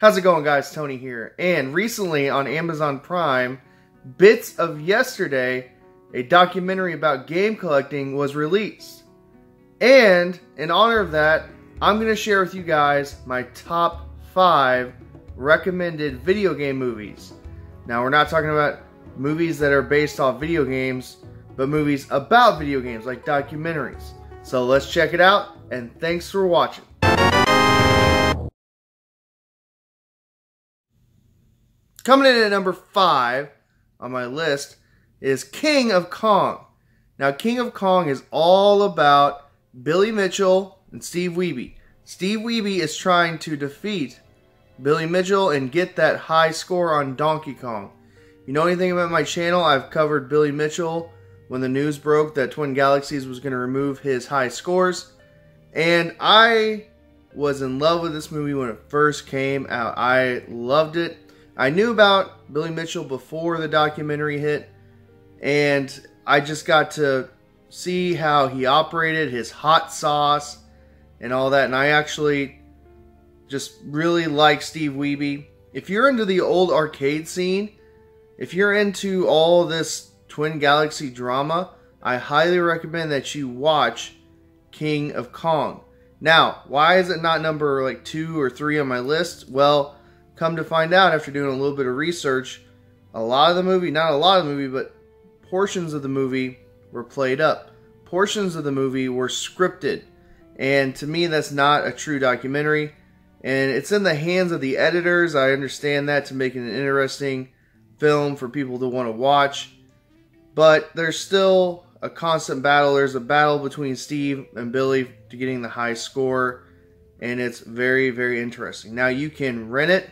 How's it going, guys? Tony here. And recently on Amazon Prime, Bits of Yesterday, a documentary about game collecting, was released. And in honor of that, I'm going to share with you guys my top 5 recommended video game movies. Now, we're not talking about movies that are based off video games, but movies about video games, like documentaries. So let's check it out, and thanks for watching. Coming in at number 5 on my list is King of Kong. Now, King of Kong is all about Billy Mitchell and Steve Wiebe. Steve Wiebe is trying to defeat Billy Mitchell and get that high score on Donkey Kong. If you know anything about my channel, I've covered Billy Mitchell when the news broke that Twin Galaxies was going to remove his high scores. And I was in love with this movie when it first came out. I loved it. I knew about Billy Mitchell before the documentary hit, and I just got to see how he operated, his hot sauce, and all that. And I actually just really like Steve Wiebe. If you're into the old arcade scene, if you're into all this Twin Galaxy drama, I highly recommend that you watch King of Kong. Now, why is it not number like 2 or 3 on my list? Well, come to find out after doing a little bit of research, a lot of the movie, not a lot of the movie, but portions of the movie were played up. Portions of the movie were scripted. And to me, that's not a true documentary. And it's in the hands of the editors. I understand that, to make it an interesting film for people to want to watch. But there's still a constant battle. There's a battle between Steve and Billy to getting the high score. And it's very, very interesting. Now, you can rent it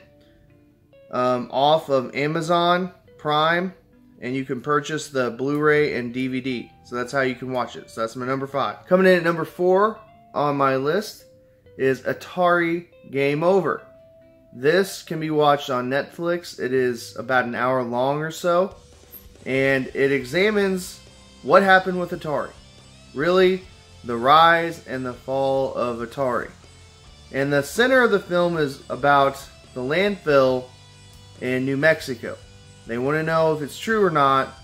off of Amazon Prime, and you can purchase the Blu-ray and DVD. So that's how you can watch it. So that's my number 5. Coming in at number 4 on my list is Atari Game Over. This can be watched on Netflix. It is about an hour long or so, and it examines what happened with Atari. Really, the rise and the fall of Atari. And the center of the film is about the landfill in New Mexico. They want to know if it's true or not,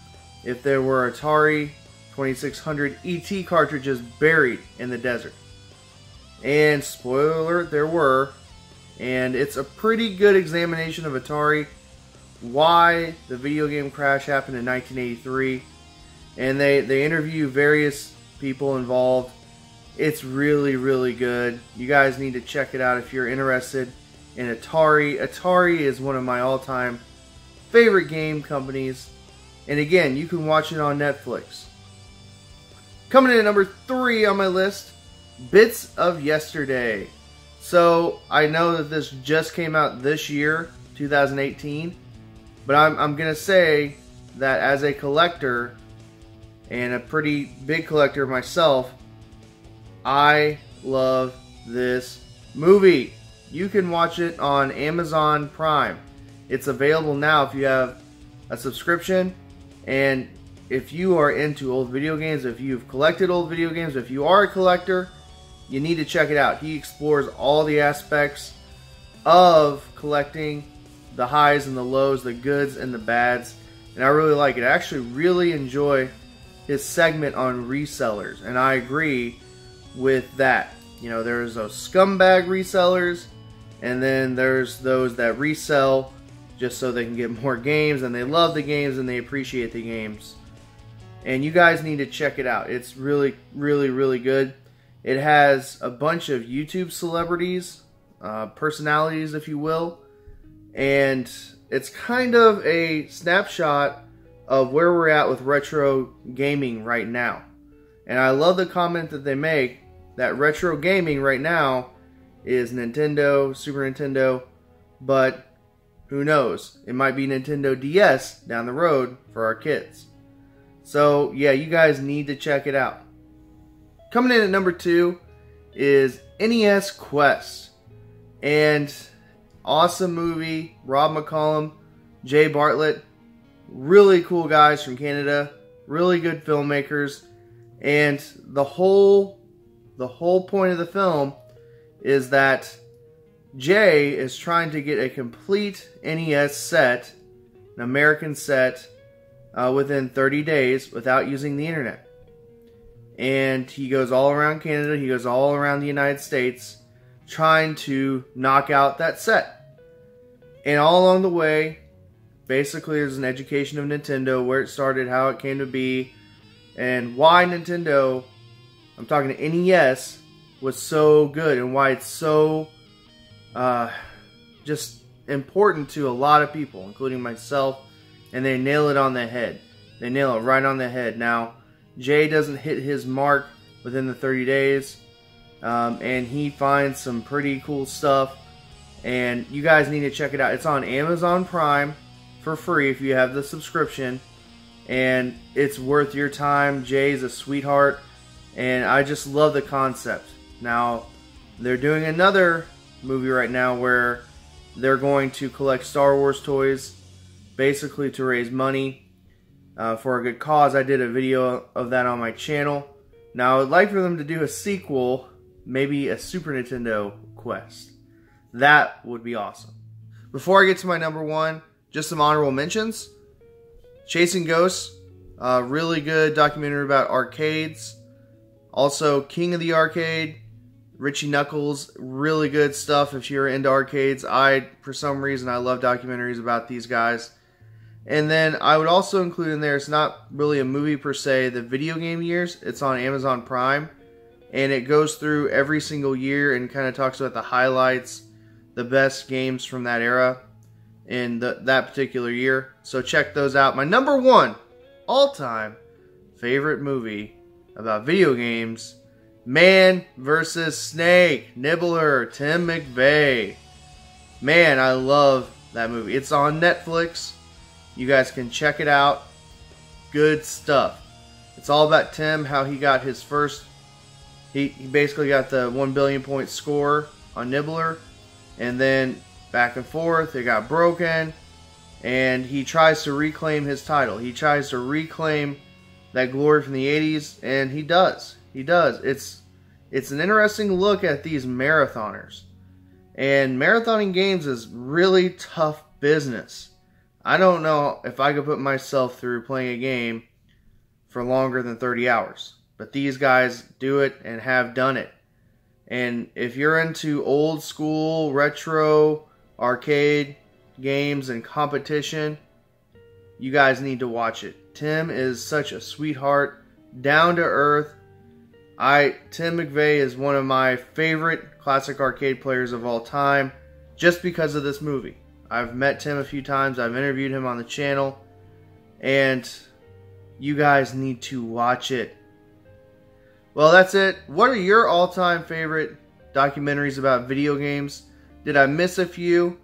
if there were Atari 2600 ET cartridges buried in the desert. And spoiler alert, there were. And it's a pretty good examination of Atari, why the video game crash happened in 1983. And they interview various people involved. It's really, really good. You guys need to check it out if you're interested in Atari. Atari is one of my all-time favorite game companies. And again, you can watch it on Netflix. Coming in at number 3 on my list, Bits of Yesterday. So, I know that this just came out this year, 2018. But I'm going to say that as a collector, and a pretty big collector myself, I love this movie. You can watch it on Amazon Prime. It's available now if you have a subscription. And if you are into old video games, if you've collected old video games, if you are a collector, you need to check it out. He explores all the aspects of collecting, the highs and the lows, the goods and the bads. And I really like it. I actually really enjoy his segment on resellers. And I agree with that. You know, there's those scumbag resellers, and then there's those that resell just so they can get more games, and they love the games and they appreciate the games. And you guys need to check it out. It's really, really, really good. It has a bunch of YouTube celebrities, personalities, if you will, and it's kind of a snapshot of where we're at with retro gaming right now. And I love the comment that they make that retro gaming right now is Nintendo, Super Nintendo, but who knows? It might be Nintendo DS down the road for our kids. So, yeah, you guys need to check it out. Coming in at number 2 is NES Quest. And awesome movie. Rob McCollum, Jay Bartlett. Really cool guys from Canada. Really good filmmakers. And the whole point of the film is that Jay is trying to get a complete NES set, an American set, within 30 days without using the internet. And he goes all around Canada, he goes all around the United States, trying to knock out that set. And all along the way, basically there's an education of Nintendo, where it started, how it came to be, and why Nintendo, I'm talking to NES, was so good, and why it's so just important to a lot of people, including myself, and they nail it on the head. They nail it right on the head. Now, Jay doesn't hit his mark within the 30 days, and he finds some pretty cool stuff, and you guys need to check it out. It's on Amazon Prime for free if you have the subscription, and it's worth your time. Jay's a sweetheart, and I just love the concept. Now, they're doing another movie right now where they're going to collect Star Wars toys, basically to raise money for a good cause. I did a video of that on my channel. Now, I would like for them to do a sequel, maybe a Super Nintendo Quest. That would be awesome. Before I get to my number one, just some honorable mentions. Chasing Ghosts, a really good documentary about arcades. Also, King of the Arcade, Richie Knuckles, really good stuff if you're into arcades. For some reason, I love documentaries about these guys. And then I would also include in there, it's not really a movie per se, the video game years. It's on Amazon Prime. And it goes through every single year and kind of talks about the highlights, the best games from that era in that particular year. So check those out. My number one all-time favorite movie about video games, Man vs. Snake, Nibbler, Tim McVeigh. Man, I love that movie. It's on Netflix. You guys can check it out. Good stuff. It's all about Tim, how he got his first... He basically got the 1 billion point score on Nibbler. And then back and forth, it got broken. And he tries to reclaim his title. He tries to reclaim that glory from the 80s. And he does. He does. It's an interesting look at these marathoners. And marathoning games is really tough business. I don't know if I could put myself through playing a game for longer than 30 hours. But these guys do it and have done it. And if you're into old school, retro, arcade games and competition, you guys need to watch it. Tim is such a sweetheart, down to earth. Tim McVeigh is one of my favorite classic arcade players of all time, just because of this movie. I've met Tim a few times. I've interviewed him on the channel. And you guys need to watch it. Well, that's it. What are your all-time favorite documentaries about video games? Did I miss a few?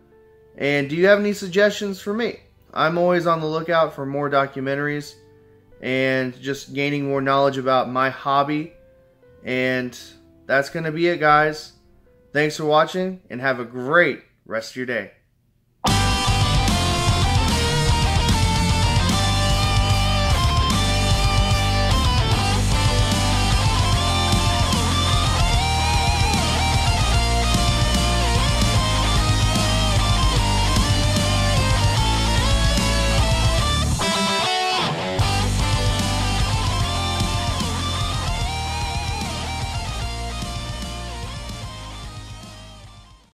And do you have any suggestions for me? I'm always on the lookout for more documentaries and just gaining more knowledge about my hobby. And that's going to be it, guys. Thanks for watching, and have a great rest of your day.